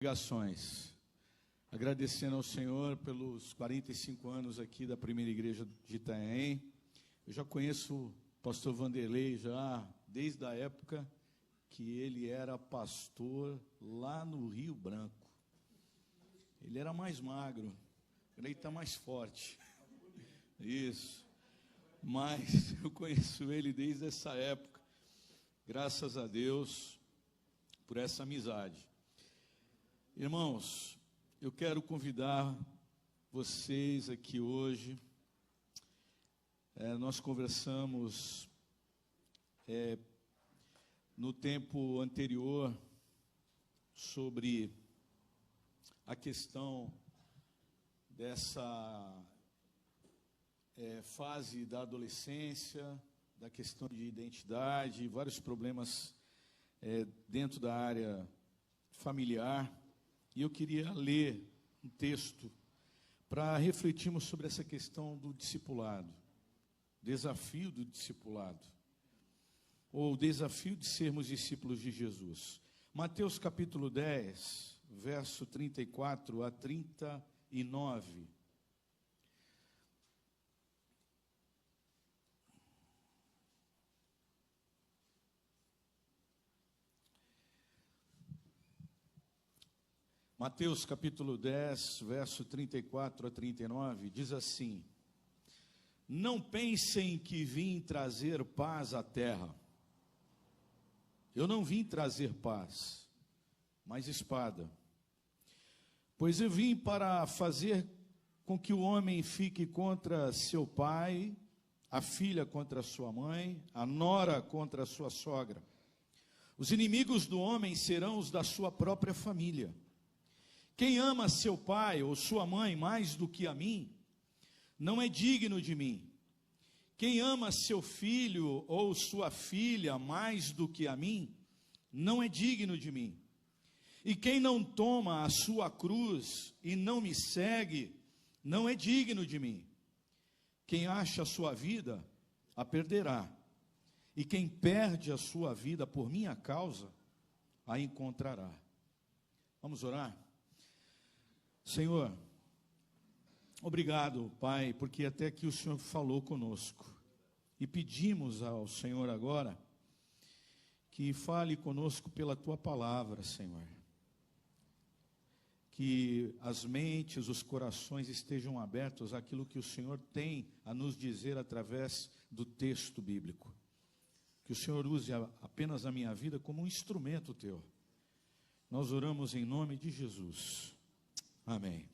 Congregações, agradecendo ao Senhor pelos 45 anos aqui da primeira igreja de Itanhaém. Eu já conheço o pastor Vanderlei já desde a época que ele era pastor lá no Rio Branco. Ele era mais magro, ele está mais forte. Isso, mas eu conheço ele desde essa época, graças a Deus por essa amizade. Irmãos, eu quero convidar vocês aqui hoje. Nós conversamos no tempo anterior sobre a questão dessa fase da adolescência, da questão de identidade, vários problemas dentro da área familiar. E eu queria ler um texto para refletirmos sobre essa questão do discipulado, desafio do discipulado, ou desafio de sermos discípulos de Jesus. Mateus capítulo 10, verso 34 a 39. Mateus capítulo 10, verso 34 a 39, diz assim: Não pensem que vim trazer paz à terra. Eu não vim trazer paz, mas espada. Pois eu vim para fazer com que o homem fique contra seu pai, a filha contra sua mãe, a nora contra sua sogra. Os inimigos do homem serão os da sua própria família. Quem ama seu pai ou sua mãe mais do que a mim, não é digno de mim. Quem ama seu filho ou sua filha mais do que a mim, não é digno de mim. E quem não toma a sua cruz e não me segue, não é digno de mim. Quem acha a sua vida, a perderá. E quem perde a sua vida por minha causa, a encontrará. Vamos orar? Senhor, obrigado, Pai, porque até aqui o Senhor falou conosco. E pedimos ao Senhor agora que fale conosco pela Tua palavra, Senhor. Que as mentes, os corações estejam abertos àquilo que o Senhor tem a nos dizer através do texto bíblico. Que o Senhor use apenas a minha vida como um instrumento Teu. Nós oramos em nome de Jesus. Amém.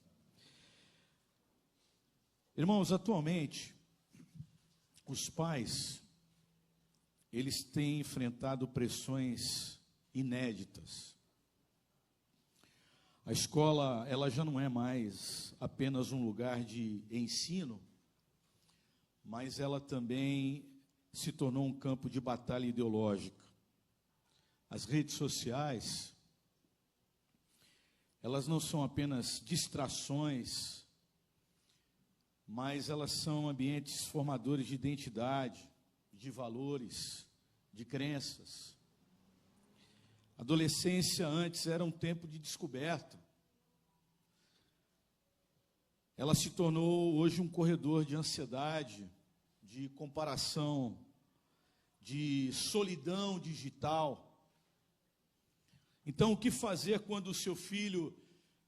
Irmãos, atualmente, os pais, eles têm enfrentado pressões inéditas. A escola, ela já não é mais apenas um lugar de ensino, mas ela também se tornou um campo de batalha ideológica. As redes sociais, elas não são apenas distrações, mas elas são ambientes formadores de identidade, de valores, de crenças. A adolescência antes era um tempo de descoberta. Ela se tornou hoje um corredor de ansiedade, de comparação, de solidão digital. Então, o que fazer quando o seu filho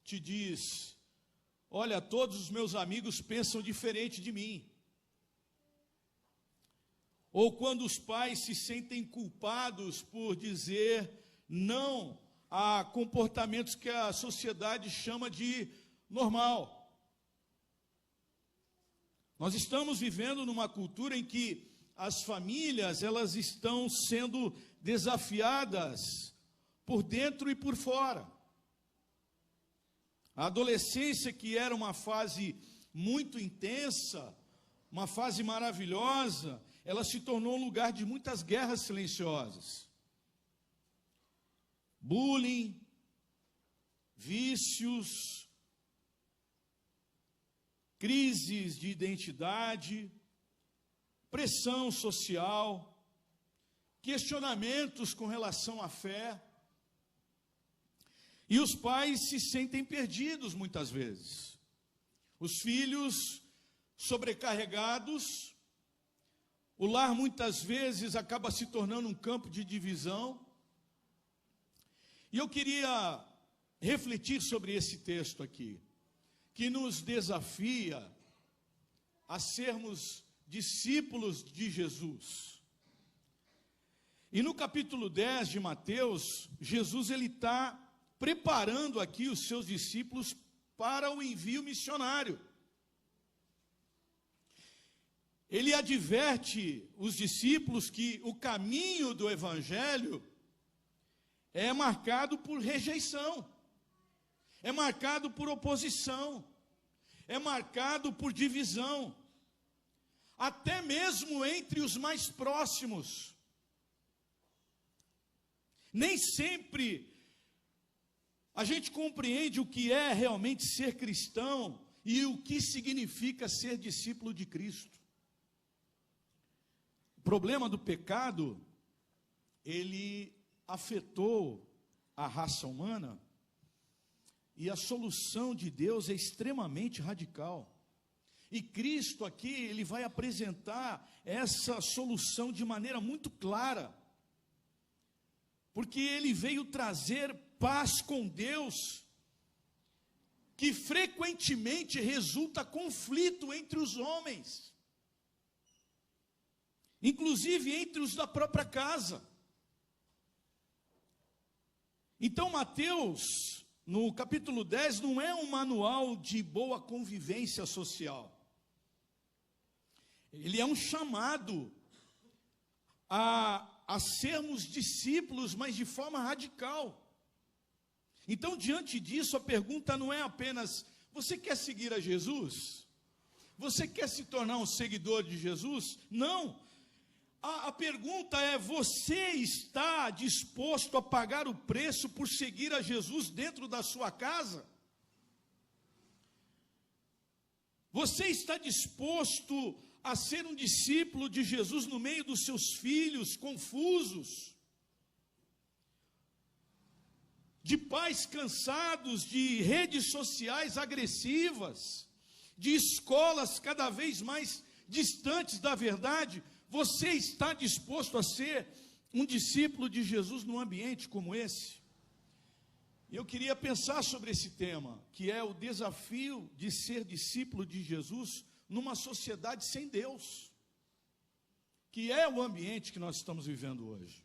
te diz: olha, todos os meus amigos pensam diferente de mim? Ou quando os pais se sentem culpados por dizer não a comportamentos que a sociedade chama de normal. Nós estamos vivendo numa cultura em que as famílias, elas estão sendo desafiadas por dentro e por fora. A adolescência, que era uma fase muito intensa, uma fase maravilhosa, ela se tornou um lugar de muitas guerras silenciosas. Bullying, vícios, crises de identidade, pressão social, questionamentos com relação à fé. E os pais se sentem perdidos muitas vezes. Os filhos sobrecarregados, o lar muitas vezes acaba se tornando um campo de divisão. E eu queria refletir sobre esse texto aqui, que nos desafia a sermos discípulos de Jesus. E no capítulo 10 de Mateus, Jesus ele está preparando aqui os seus discípulos para o envio missionário. Ele adverte os discípulos que o caminho do evangelho é marcado por rejeição, é marcado por oposição, é marcado por divisão, até mesmo entre os mais próximos. Nem sempre a gente compreende o que é realmente ser cristão e o que significa ser discípulo de Cristo. O problema do pecado, ele afetou a raça humana, e a solução de Deus é extremamente radical. E Cristo aqui, ele vai apresentar essa solução de maneira muito clara, porque ele veio trazer paz com Deus, que frequentemente resulta conflito entre os homens, inclusive entre os da própria casa. Então Mateus, no capítulo 10, não é um manual de boa convivência social. Ele é um chamado a sermos discípulos, mas de forma radical. Então, diante disso, a pergunta não é apenas: você quer seguir a Jesus? Você quer se tornar um seguidor de Jesus? Não. A pergunta é: você está disposto a pagar o preço por seguir a Jesus dentro da sua casa? Você está disposto a ser um discípulo de Jesus no meio dos seus filhos confusos, de pais cansados, de redes sociais agressivas, de escolas cada vez mais distantes da verdade? Você está disposto a ser um discípulo de Jesus num ambiente como esse? Eu queria pensar sobre esse tema, que é o desafio de ser discípulo de Jesus numa sociedade sem Deus, que é o ambiente que nós estamos vivendo hoje.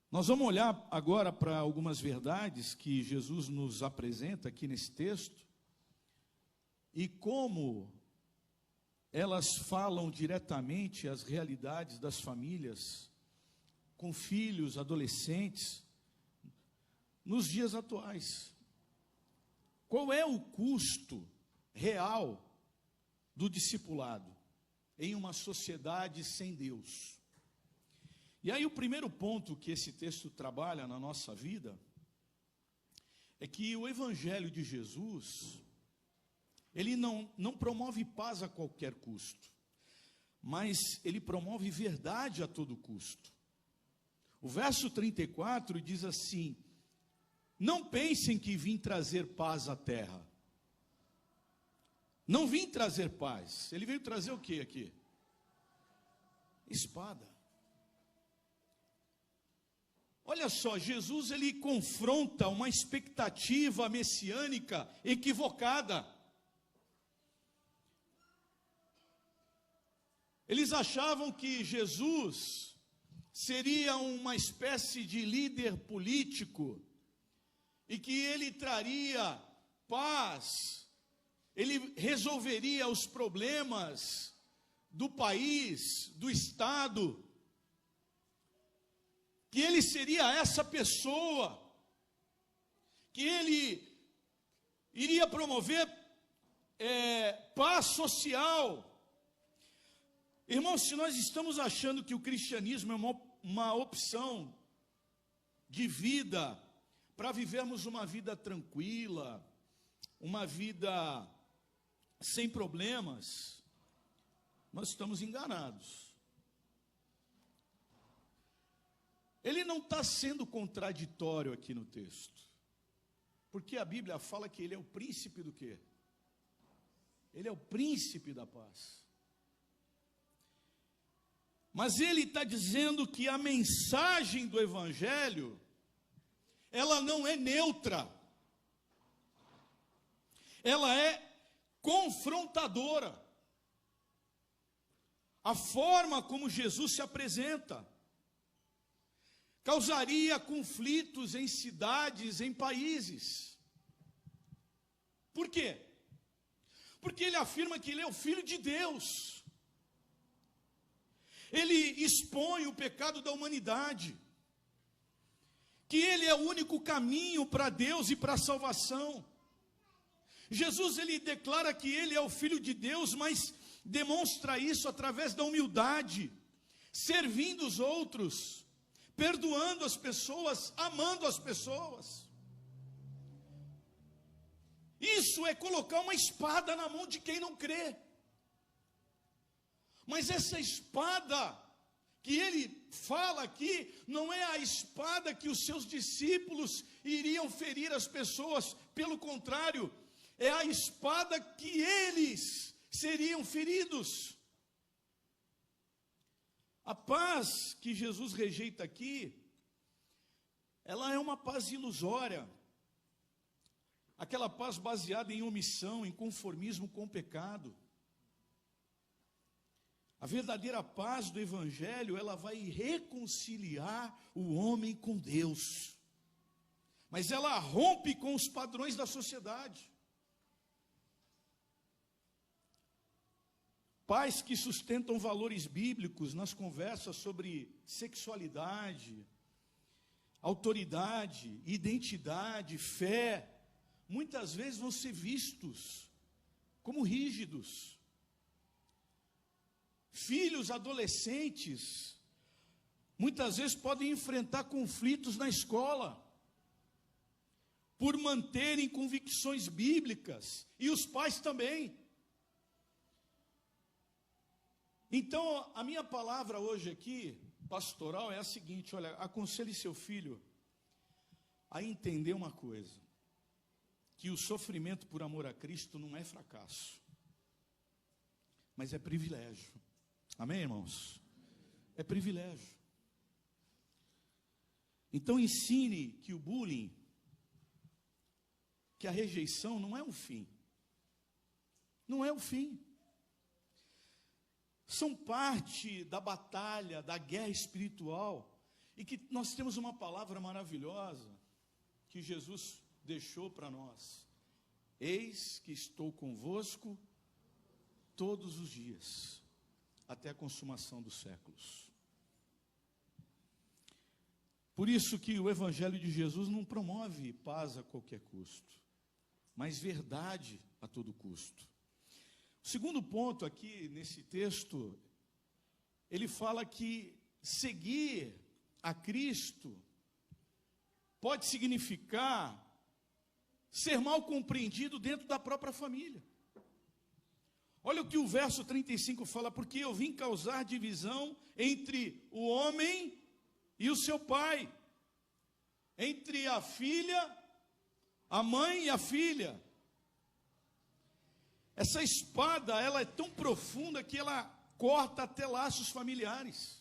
Nós vamos olhar agora para algumas verdades que Jesus nos apresenta aqui nesse texto, e como elas falam diretamente às realidades das famílias com filhos, adolescentes, nos dias atuais. Qual é o custo real do discipulado em uma sociedade sem Deus? E aí o primeiro ponto que esse texto trabalha na nossa vida é que o Evangelho de Jesus, ele não promove paz a qualquer custo, mas ele promove verdade a todo custo. O verso 34 diz assim: não pensem que vim trazer paz à terra. Não vim trazer paz. Ele veio trazer o que aqui? Espada. Olha só, Jesus ele confronta uma expectativa messiânica equivocada. Eles achavam que Jesus seria uma espécie de líder político e que ele traria paz, ele resolveria os problemas do país, do estado, que ele seria essa pessoa, que ele iria promover paz social. Irmãos, se nós estamos achando que o cristianismo é uma opção de vida para vivermos uma vida tranquila, uma vida sem problemas, nós estamos enganados. Ele não está sendo contraditório aqui no texto, porque a Bíblia fala que ele é o príncipe do quê? Ele é o príncipe da paz. Mas ele está dizendo que a mensagem do Evangelho, ela não é neutra, ela é confrontadora. A forma como Jesus se apresenta causaria conflitos em cidades, em países. Por quê? Porque ele afirma que ele é o Filho de Deus. Ele expõe o pecado da humanidade, que ele é o único caminho para Deus e para a salvação. Jesus, ele declara que ele é o Filho de Deus, mas demonstra isso através da humildade, servindo os outros, perdoando as pessoas, amando as pessoas. Isso é colocar uma espada na mão de quem não crê. Mas essa espada que ele fala aqui, não é a espada que os seus discípulos iriam ferir as pessoas, pelo contrário, é a espada que eles seriam feridos. A paz que Jesus rejeita aqui, ela é uma paz ilusória, aquela paz baseada em omissão, em conformismo com o pecado. A verdadeira paz do Evangelho, ela vai reconciliar o homem com Deus, mas ela rompe com os padrões da sociedade. Pais que sustentam valores bíblicos nas conversas sobre sexualidade, autoridade, identidade, fé, muitas vezes vão ser vistos como rígidos. Filhos adolescentes, muitas vezes podem enfrentar conflitos na escola, por manterem convicções bíblicas, e os pais também. Então, a minha palavra hoje aqui, pastoral, é a seguinte: olha, aconselhe seu filho a entender uma coisa, que o sofrimento por amor a Cristo não é fracasso, mas é privilégio. Amém, irmãos? É privilégio. Então ensine que o bullying, que a rejeição não é o fim. Não é o fim. São parte da batalha, da guerra espiritual, e que nós temos uma palavra maravilhosa que Jesus deixou para nós: eis que estou convosco todos os dias, até a consumação dos séculos. Por isso que o Evangelho de Jesus não promove paz a qualquer custo, mas verdade a todo custo. O segundo ponto aqui nesse texto, ele fala que seguir a Cristo pode significar ser mal compreendido dentro da própria família. Olha o que o verso 35 fala: porque eu vim causar divisão entre o homem e o seu pai, entre a filha, a mãe e a filha. Essa espada, ela é tão profunda que ela corta até laços familiares.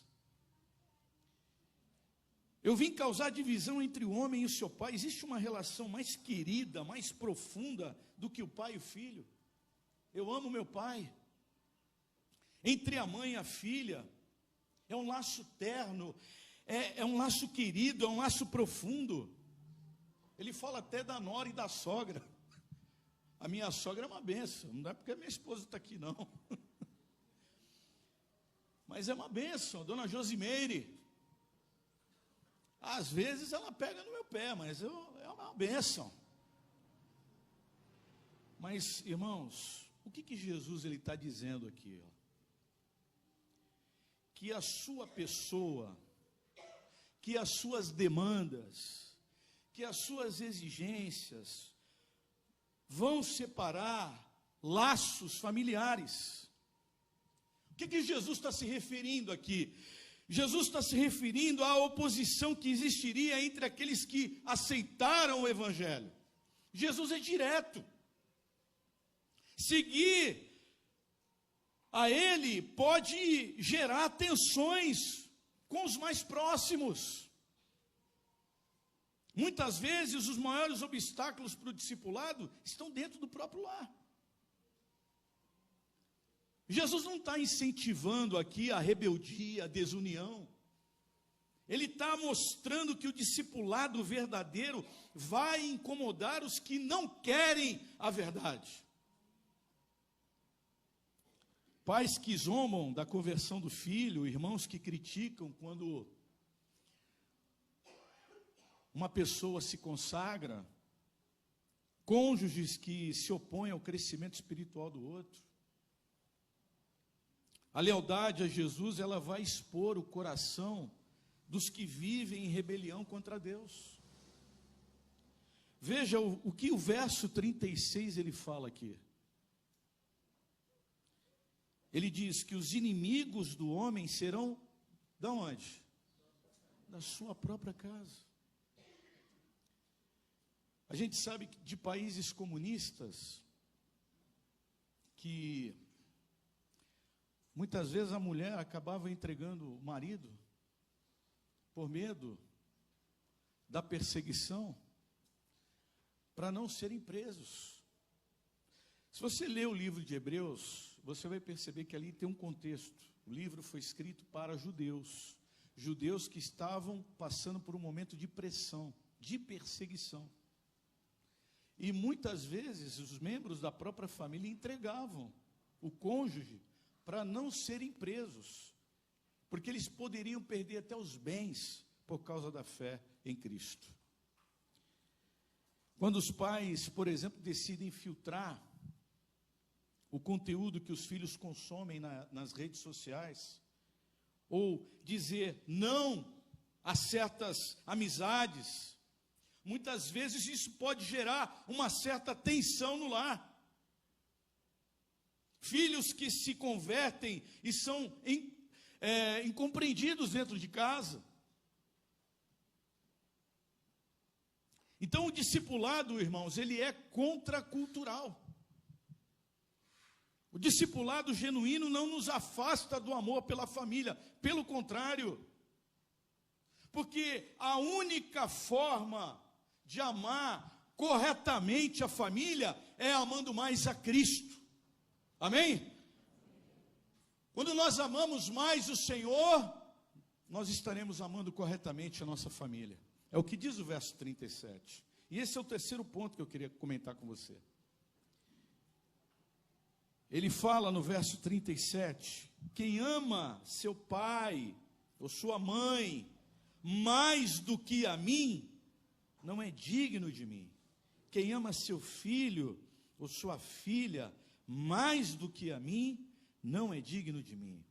Eu vim causar divisão entre o homem e o seu pai. Existe uma relação mais querida, mais profunda do que o pai e o filho? Eu amo meu pai. Entre a mãe e a filha, é um laço terno, é um laço querido, é um laço profundo. Ele fala até da nora e da sogra. A minha sogra é uma bênção, não é porque a minha esposa está aqui não. Mas é uma bênção, a dona Josimeire. Às vezes ela pega no meu pé, mas é uma bênção. Mas, irmãos, o que Jesus ele está dizendo aqui? Ó? Que a sua pessoa, que as suas demandas, que as suas exigências vão separar laços familiares. O que Jesus está se referindo aqui? Jesus está se referindo à oposição que existiria entre aqueles que aceitaram o Evangelho. Jesus é direto. Seguir a Ele pode gerar tensões com os mais próximos. Muitas vezes os maiores obstáculos para o discipulado estão dentro do próprio lar. Jesus não está incentivando aqui a rebeldia, a desunião. Ele está mostrando que o discipulado verdadeiro vai incomodar os que não querem a verdade. Pais que zombam da conversão do filho, irmãos que criticam quando uma pessoa se consagra, cônjuges que se opõem ao crescimento espiritual do outro. A lealdade a Jesus, ela vai expor o coração dos que vivem em rebelião contra Deus. Veja o que o verso 36 ele fala aqui. Ele diz que os inimigos do homem serão, de onde? Da sua própria casa. A gente sabe que de países comunistas, que muitas vezes a mulher acabava entregando o marido, por medo da perseguição, para não serem presos. Se você ler o livro de Hebreus, você vai perceber que ali tem um contexto. O livro foi escrito para judeus, judeus que estavam passando por um momento de pressão, de perseguição. E muitas vezes os membros da própria família entregavam o cônjuge para não serem presos, porque eles poderiam perder até os bens por causa da fé em Cristo. Quando os pais, por exemplo, decidem filtrar o conteúdo que os filhos consomem nas redes sociais, ou dizer não a certas amizades, muitas vezes isso pode gerar uma certa tensão no lar. Filhos que se convertem e são incompreendidos dentro de casa. Então o discipulado, irmãos, ele é contracultural. O discipulado genuíno não nos afasta do amor pela família, pelo contrário. Porque a única forma de amar corretamente a família é amando mais a Cristo. Amém? Quando nós amamos mais o Senhor, nós estaremos amando corretamente a nossa família. É o que diz o verso 37. E esse é o terceiro ponto que eu queria comentar com você. Ele fala no verso 37, quem ama seu pai ou sua mãe mais do que a mim, não é digno de mim. Quem ama seu filho ou sua filha mais do que a mim, não é digno de mim.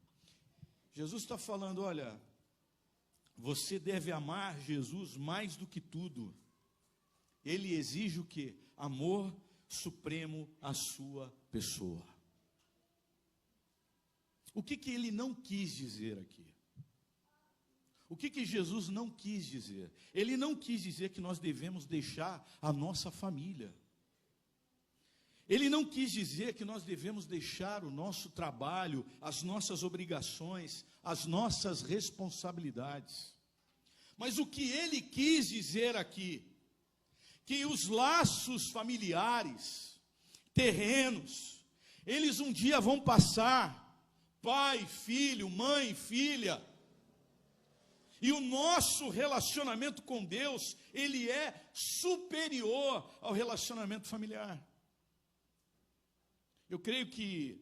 Jesus está falando, olha, você deve amar Jesus mais do que tudo. Ele exige o quê? Amor supremo à sua pessoa. O que ele não quis dizer aqui? O que Jesus não quis dizer? Ele não quis dizer que nós devemos deixar a nossa família. Ele não quis dizer que nós devemos deixar o nosso trabalho, as nossas obrigações, as nossas responsabilidades. Mas o que ele quis dizer aqui, que os laços familiares, terrenos, eles um dia vão passar, pai, filho, mãe, filha. E o nosso relacionamento com Deus, ele é superior ao relacionamento familiar. Eu creio que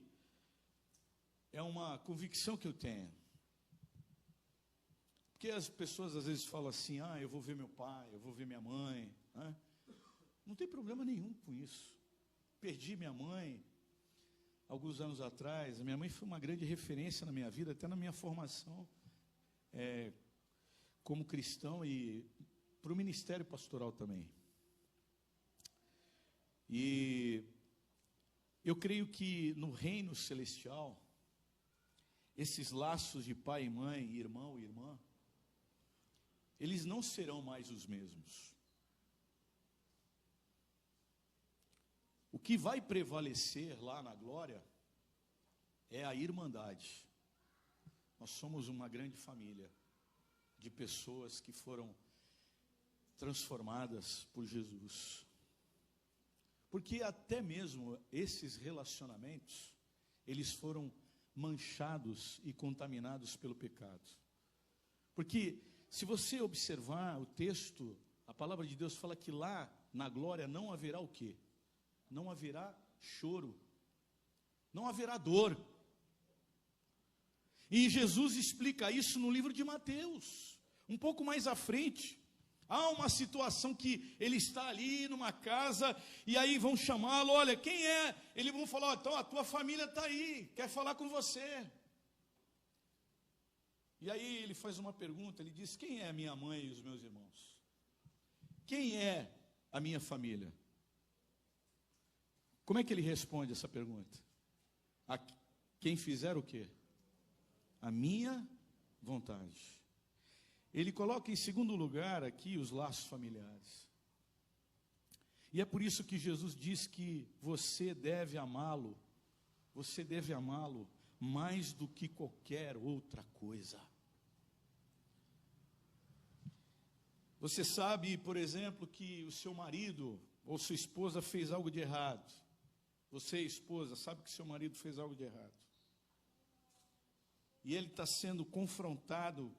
é uma convicção que eu tenho. Porque as pessoas às vezes falam assim, eu vou ver meu pai, eu vou ver minha mãe. Né? Não tem problema nenhum com isso. Perdi minha mãe alguns anos atrás. A minha mãe foi uma grande referência na minha vida, até na minha formação como cristão e para o ministério pastoral também. E eu creio que no reino celestial, esses laços de pai e mãe, irmão e irmã, eles não serão mais os mesmos. O que vai prevalecer lá na glória é a irmandade. Nós somos uma grande família de pessoas que foram transformadas por Jesus. Porque até mesmo esses relacionamentos, eles foram manchados e contaminados pelo pecado. Porque se você observar o texto, a palavra de Deus fala que lá na glória não haverá o quê? Não haverá choro, não haverá dor. E Jesus explica isso no livro de Mateus, um pouco mais à frente. Há uma situação que ele está ali numa casa, e aí vão chamá-lo, olha, quem é? Eles vão falar, então a tua família está aí, quer falar com você. E aí ele faz uma pergunta, ele diz, quem é a minha mãe e os meus irmãos? Quem é a minha família? Como é que ele responde essa pergunta? A quem fizer o quê? A minha vontade. Ele coloca em segundo lugar aqui os laços familiares. E é por isso que Jesus diz que você deve amá-lo mais do que qualquer outra coisa. Você sabe, por exemplo, que o seu marido ou sua esposa fez algo de errado. Você, esposa, sabe que seu marido fez algo de errado. E ele está sendo confrontado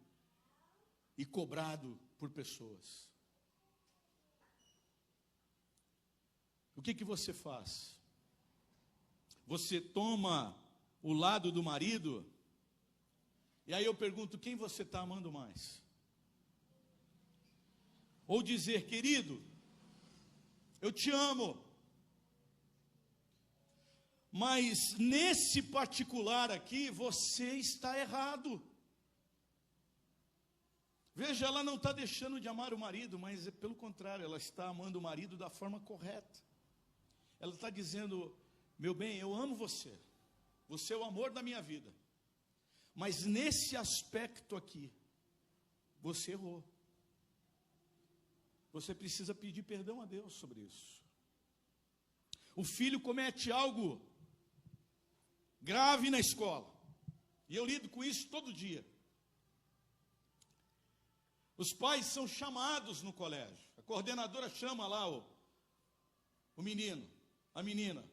e cobrado por pessoas. O que você faz? Você toma o lado do marido? E aí eu pergunto, quem você está amando mais? Ou dizer, querido, eu te amo, mas nesse particular aqui, você está errado. Veja, ela não está deixando de amar o marido, mas pelo contrário, ela está amando o marido da forma correta. Ela está dizendo, meu bem, eu amo você, você é o amor da minha vida, mas nesse aspecto aqui, você errou. Você precisa pedir perdão a Deus sobre isso. O filho comete algo grave na escola, e eu lido com isso todo dia. Os pais são chamados no colégio, a coordenadora chama lá o menino, a menina,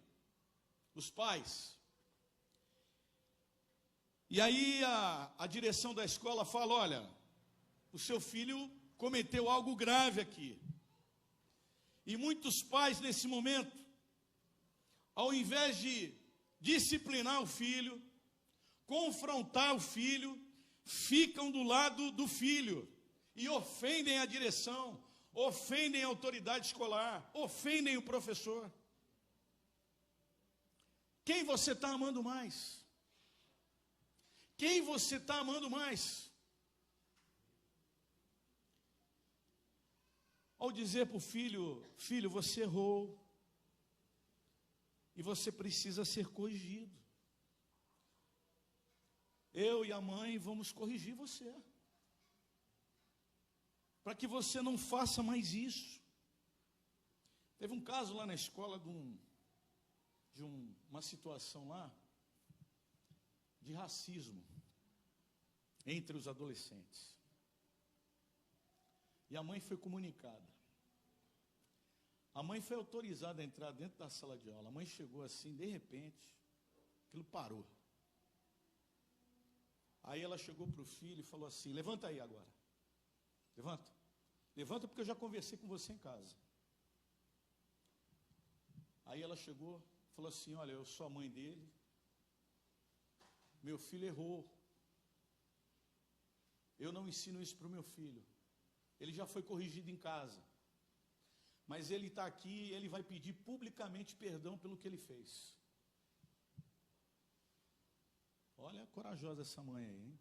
os pais. E aí a direção da escola fala, olha, o seu filho cometeu algo grave aqui. E muitos pais nesse momento, ao invés de disciplinar o filho, confrontar o filho, ficam do lado do filho e ofendem a direção, ofendem a autoridade escolar, ofendem o professor. Quem você está amando mais? Quem você está amando mais? Ao dizer para o filho, filho, você errou, e você precisa ser corrigido. Eu e a mãe vamos corrigir você, para que você não faça mais isso. Teve um caso lá na escola de uma situação lá, de racismo, entre os adolescentes. E a mãe foi comunicada. A mãe foi autorizada a entrar dentro da sala de aula. A mãe chegou assim, de repente, aquilo parou. Aí ela chegou para o filho e falou assim, levanta aí agora. Levanta. Levanta porque eu já conversei com você em casa. Aí ela chegou, falou assim, olha, eu sou a mãe dele. Meu filho errou. Eu não ensino isso para o meu filho. Ele já foi corrigido em casa. Mas ele está aqui e ele vai pedir publicamente perdão pelo que ele fez. Olha, corajosa essa mãe aí, hein?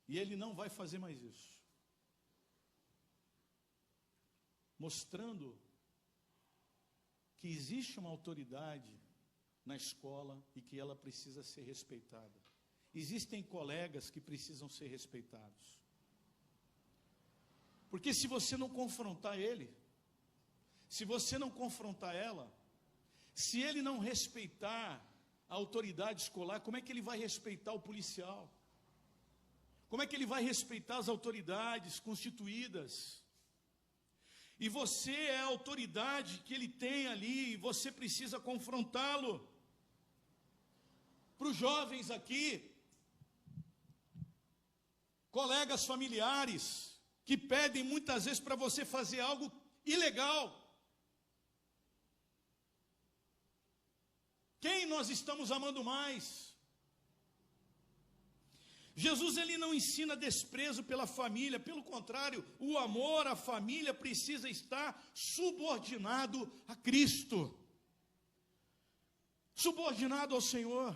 E ele não vai fazer mais isso. Mostrando que existe uma autoridade na escola e que ela precisa ser respeitada. Existem colegas que precisam ser respeitados. Porque se você não confrontar ele, se você não confrontar ela, se ele não respeitar a autoridade escolar, como é que ele vai respeitar o policial? Como é que ele vai respeitar as autoridades constituídas? E você é a autoridade que ele tem ali, e você precisa confrontá-lo. Para os jovens aqui, colegas familiares, que pedem muitas vezes para você fazer algo ilegal. Quem nós estamos amando mais? Jesus, ele não ensina desprezo pela família, pelo contrário, o amor à família precisa estar subordinado a Cristo, subordinado ao Senhor.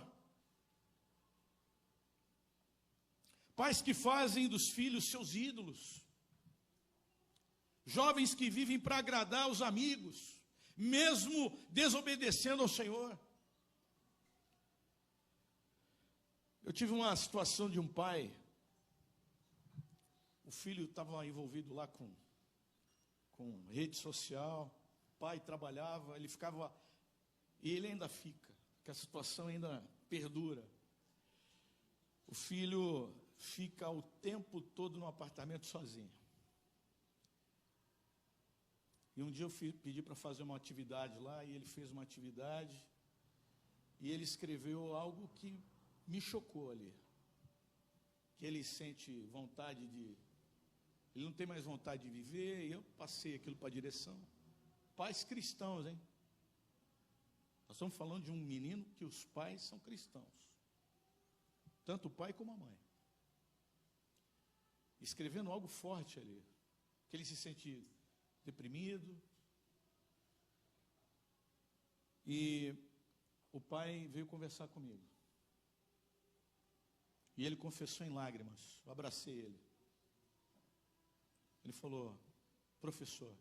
Pais que fazem dos filhos seus ídolos, jovens que vivem para agradar os amigos, mesmo desobedecendo ao Senhor. Eu tive uma situação de um pai, o filho estava envolvido lá com rede social, o pai trabalhava, ele ficava, e ele ainda fica, que a situação ainda perdura. O filho fica o tempo todo no apartamento sozinho. E um dia eu pedi para fazer uma atividade lá, e ele fez uma atividade, e ele escreveu algo que me chocou ali, que ele sente vontade de, ele não tem mais vontade de viver, e eu passei aquilo para a direção. Pais cristãos, hein? Nós estamos falando de um menino que os pais são cristãos, tanto o pai como a mãe, escrevendo algo forte ali, que ele se sente deprimido, e o pai veio conversar comigo. E ele confessou em lágrimas, eu abracei ele. Ele falou: professor,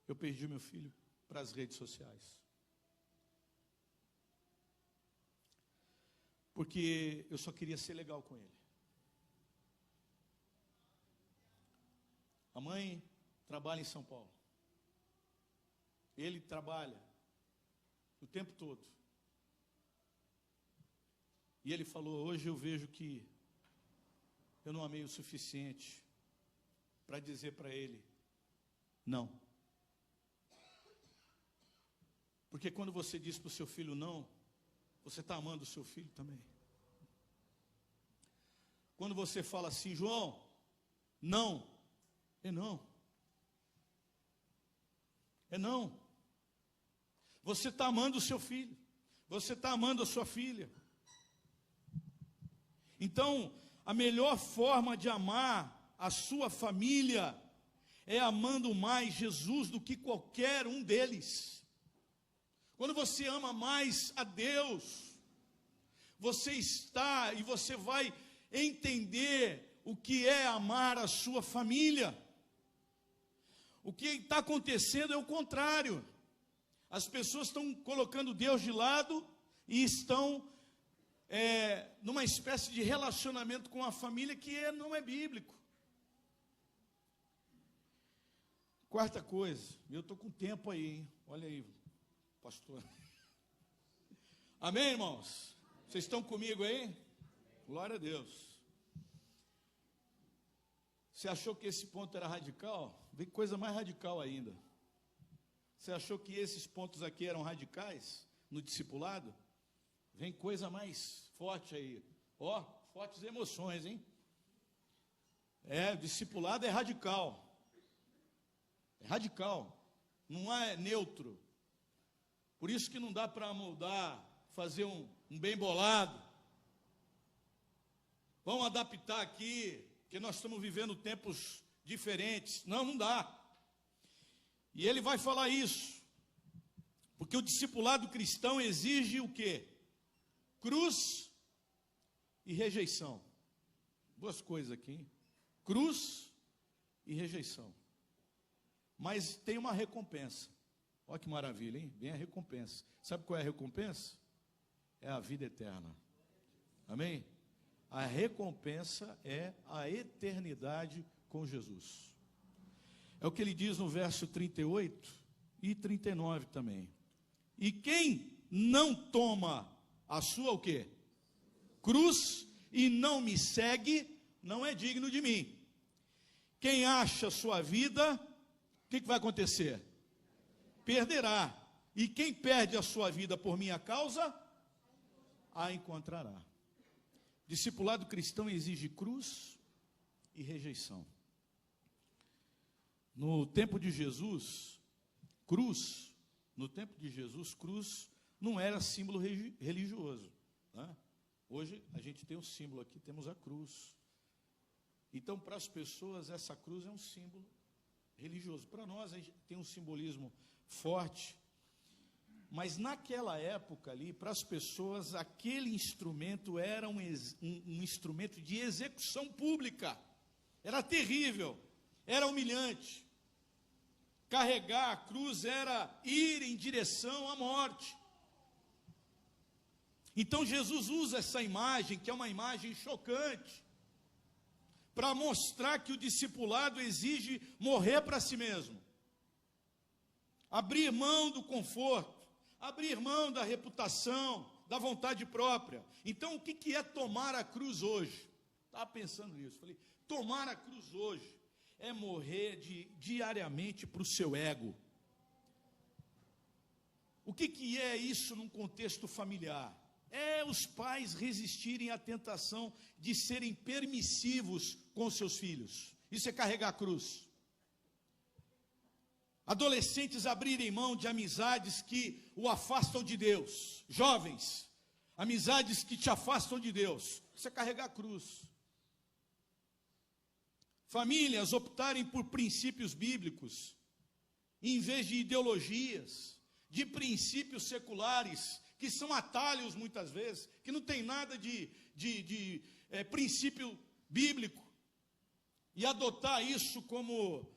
eu perdi o meu filho para as redes sociais. Porque eu só queria ser legal com ele. A mãe trabalha em São Paulo. Ele trabalha o tempo todo. E ele falou: hoje eu vejo que eu não amei o suficiente para dizer para ele não. Porque quando você diz para o seu filho não, você está amando o seu filho também. Quando você fala assim: João, não, é não. É não. Você está amando o seu filho, você está amando a sua filha. Então, a melhor forma de amar a sua família é amando mais Jesus do que qualquer um deles. Quando você ama mais a Deus, você está e você vai entender o que é amar a sua família. O que está acontecendo é o contrário. As pessoas estão colocando Deus de lado e estão numa espécie de relacionamento com a família que não é bíblico. Quarta coisa, eu estou com tempo aí, hein? Olha aí, pastor. Amém, irmãos? Vocês estão comigo aí? Glória a Deus. Você achou que esse ponto era radical? Vem coisa mais radical ainda. Você achou que esses pontos aqui eram radicais no discipulado? Vem coisa mais forte aí. Ó, fortes emoções, hein? O discipulado é radical. É radical. Não é neutro. Por isso que não dá para moldar, fazer um bem bolado. Vamos adaptar aqui, porque nós estamos vivendo tempos diferentes. Não, não dá. E ele vai falar isso. Porque o discipulado cristão exige o quê? Cruz e rejeição. Duas coisas aqui, hein? Cruz e rejeição. Mas tem uma recompensa. Olha que maravilha, hein? Vem a recompensa. Sabe qual é a recompensa? É a vida eterna. Amém? A recompensa é a eternidade com Jesus. É o que ele diz no verso 38 e 39 também. E quem não toma a sua o quê? Cruz e não me segue, não é digno de mim. Quem acha a sua vida, o que vai acontecer? Perderá. E quem perde a sua vida por minha causa, a encontrará. Discipulado cristão exige cruz e rejeição. No tempo de Jesus, cruz não era símbolo religioso, né? Hoje a gente tem um símbolo aqui, temos a cruz. Então, para as pessoas, essa cruz é um símbolo religioso. Para nós, a gente tem um simbolismo forte. Mas naquela época ali, para as pessoas, aquele instrumento era um instrumento de execução pública. Era terrível, era humilhante. Carregar a cruz era ir em direção à morte. Então Jesus usa essa imagem, que é uma imagem chocante, para mostrar que o discipulado exige morrer para si mesmo. Abrir mão do conforto, abrir mão da reputação, da vontade própria. Então, o que é tomar a cruz hoje? Estava pensando nisso. Falei, tomar a cruz hoje é morrer diariamente para o seu ego. O que é isso num contexto familiar? É os pais resistirem à tentação de serem permissivos com seus filhos. Isso é carregar a cruz. Adolescentes abrirem mão de amizades que o afastam de Deus. Jovens, amizades que te afastam de Deus. Isso é carregar a cruz. Famílias optarem por princípios bíblicos, em vez de ideologias, de princípios seculares, que são atalhos muitas vezes, que não tem nada de princípio bíblico, e adotar isso como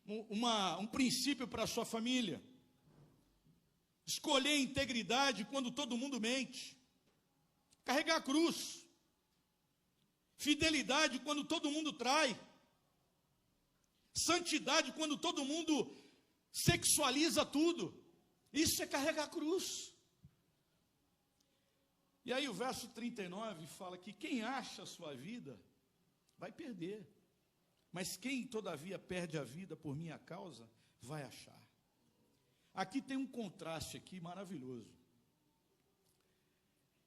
um princípio para a sua família. Escolher integridade quando todo mundo mente. Carregar a cruz. Fidelidade quando todo mundo trai. Santidade quando todo mundo sexualiza tudo. Isso é carregar a cruz. E aí o verso 39 fala que quem acha a sua vida vai perder. Mas quem todavia perde a vida por minha causa, vai achar. Aqui tem um contraste aqui maravilhoso.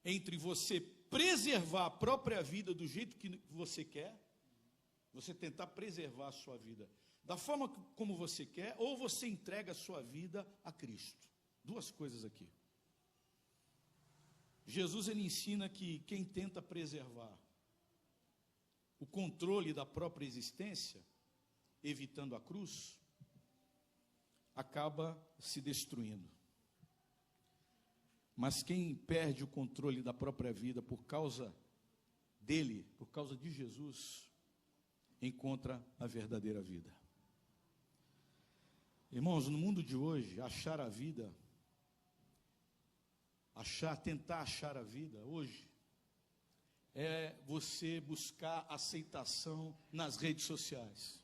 Entre você preservar a própria vida do jeito que você quer, você tentar preservar a sua vida da forma como você quer, ou você entrega a sua vida a Cristo. Duas coisas aqui. Jesus, ele ensina que quem tenta preservar o controle da própria existência, evitando a cruz, acaba se destruindo. Mas quem perde o controle da própria vida por causa dele, por causa de Jesus, encontra a verdadeira vida. Irmãos, no mundo de hoje, tentar achar a vida hoje, é você buscar aceitação nas redes sociais.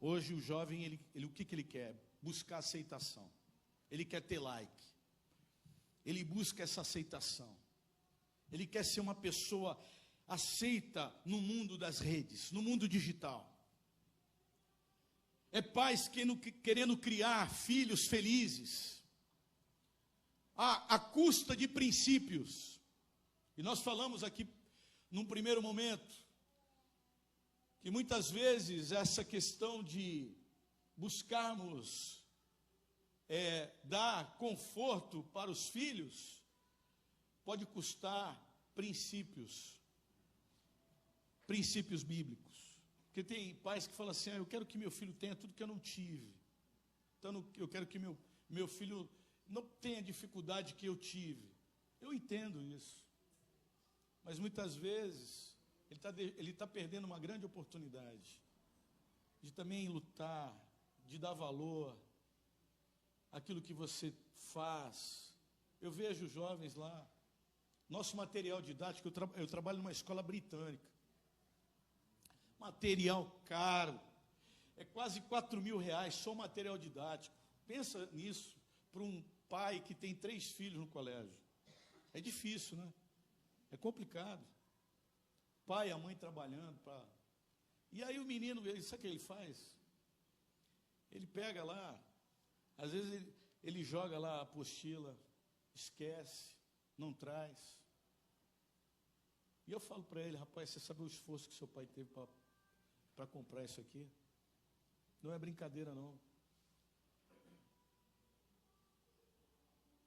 Hoje o jovem, o que ele quer? Buscar aceitação. Ele quer ter like. Ele busca essa aceitação. Ele quer ser uma pessoa aceita no mundo das redes, no mundo digital. É pais querendo criar filhos felizes, à custa de princípios. E nós falamos aqui, num primeiro momento, que muitas vezes essa questão de buscarmos dar conforto para os filhos, pode custar princípios bíblicos. Porque tem pais que falam assim, eu quero que meu filho tenha tudo que eu não tive. Então eu quero que meu filho não tenha dificuldade que eu tive. Eu entendo isso. Mas muitas vezes ele está perdendo uma grande oportunidade de também lutar, de dar valor, aquilo que você faz. Eu vejo jovens lá, nosso material didático, eu trabalho numa escola britânica, material caro, é quase R$ 4.000 só material didático. Pensa nisso para um pai que tem 3 filhos no colégio. É difícil, né? É complicado. Pai e a mãe trabalhando para... E aí o menino, sabe o que ele faz? Ele pega lá, às vezes ele joga lá a apostila, esquece, não traz. E eu falo para ele, rapaz, você sabe o esforço que seu pai teve para comprar isso aqui? Não é brincadeira, não.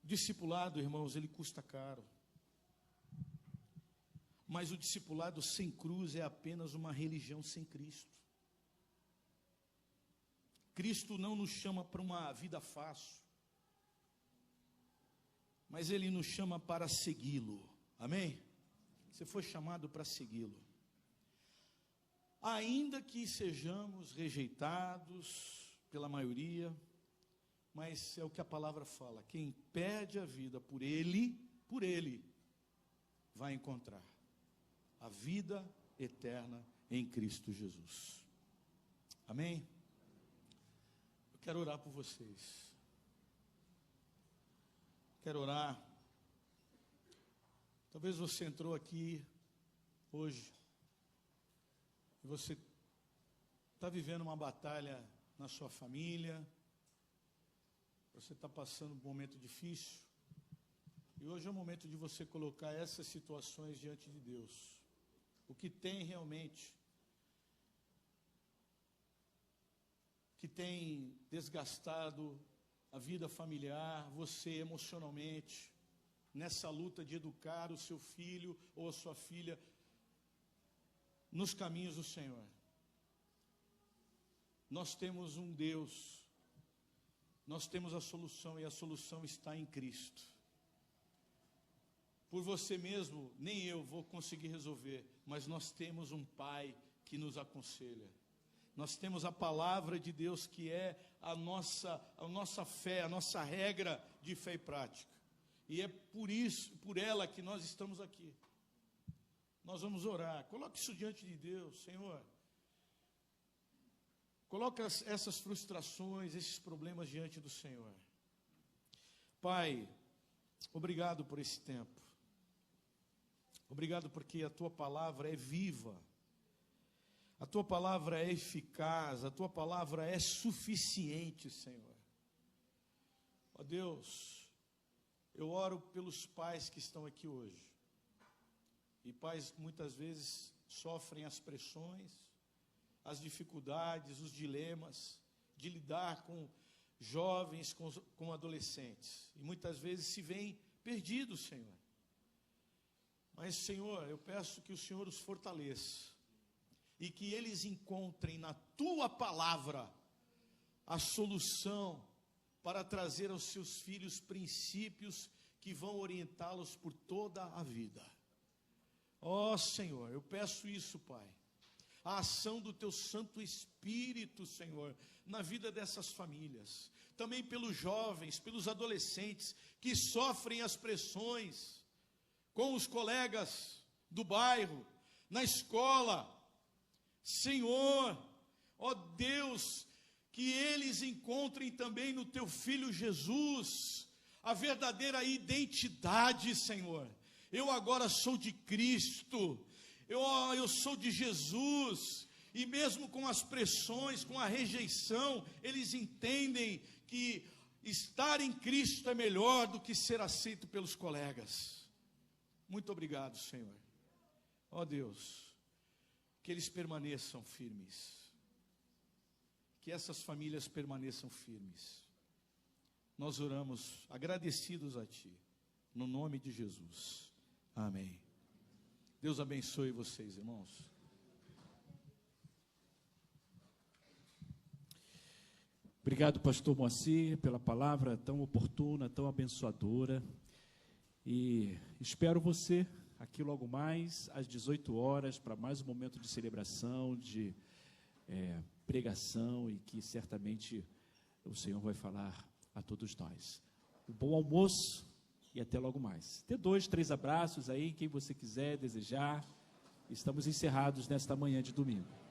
O discipulado, irmãos, ele custa caro. Mas o discipulado sem cruz é apenas uma religião sem Cristo. Cristo não nos chama para uma vida fácil, mas Ele nos chama para segui-lo. Amém? Você foi chamado para segui-lo. Ainda que sejamos rejeitados pela maioria, mas é o que a palavra fala: quem perde a vida por Ele, vai encontrar a vida eterna em Cristo Jesus. Amém? Eu quero orar por vocês. Quero orar. Talvez você entrou aqui hoje e você está vivendo uma batalha na sua família, você está passando um momento difícil, e hoje é o momento de você colocar essas situações diante de Deus. O que tem realmente, que tem desgastado a vida familiar, você emocionalmente, nessa luta de educar o seu filho ou a sua filha nos caminhos do Senhor. Nós temos um Deus, nós temos a solução, e a solução está em Cristo. Por você mesmo, nem eu vou conseguir resolver, mas nós temos um Pai que nos aconselha. Nós temos a palavra de Deus, que é a nossa fé, a nossa regra de fé e prática. E é por isso, por ela, que nós estamos aqui. Nós vamos orar. Coloque isso diante de Deus, Senhor. Coloque essas frustrações, esses problemas diante do Senhor. Pai, obrigado por esse tempo. Obrigado porque a Tua palavra é viva. A Tua palavra é eficaz. A Tua palavra é suficiente, Senhor. Ó Deus, eu oro pelos pais que estão aqui hoje. E pais muitas vezes sofrem as pressões, as dificuldades, os dilemas de lidar com jovens, com adolescentes. E muitas vezes se veem perdidos, Senhor. Mas, Senhor, eu peço que o Senhor os fortaleça e que eles encontrem na Tua palavra a solução para trazer aos seus filhos princípios que vão orientá-los por toda a vida. Ó Senhor, eu peço isso, Pai. A ação do Teu Santo Espírito, Senhor, na vida dessas famílias. Também pelos jovens, pelos adolescentes que sofrem as pressões com os colegas do bairro, na escola. Senhor, ó Deus, que eles encontrem também no Teu Filho Jesus a verdadeira identidade, Senhor. Eu agora sou de Cristo, eu sou de Jesus, e mesmo com as pressões, com a rejeição, eles entendem que estar em Cristo é melhor do que ser aceito pelos colegas. Muito obrigado, Senhor. Ó Deus, que eles permaneçam firmes, que essas famílias permaneçam firmes. Nós oramos agradecidos a Ti, no nome de Jesus. Amém. Deus abençoe vocês, irmãos. Obrigado, pastor Moacir, pela palavra tão oportuna, tão abençoadora. E espero você aqui logo mais, às 18 horas, para mais um momento de celebração, de pregação, e que certamente o Senhor vai falar a todos nós. Um bom almoço e até logo mais. Dê 2, 3 abraços aí, quem você quiser desejar. Estamos encerrados nesta manhã de domingo.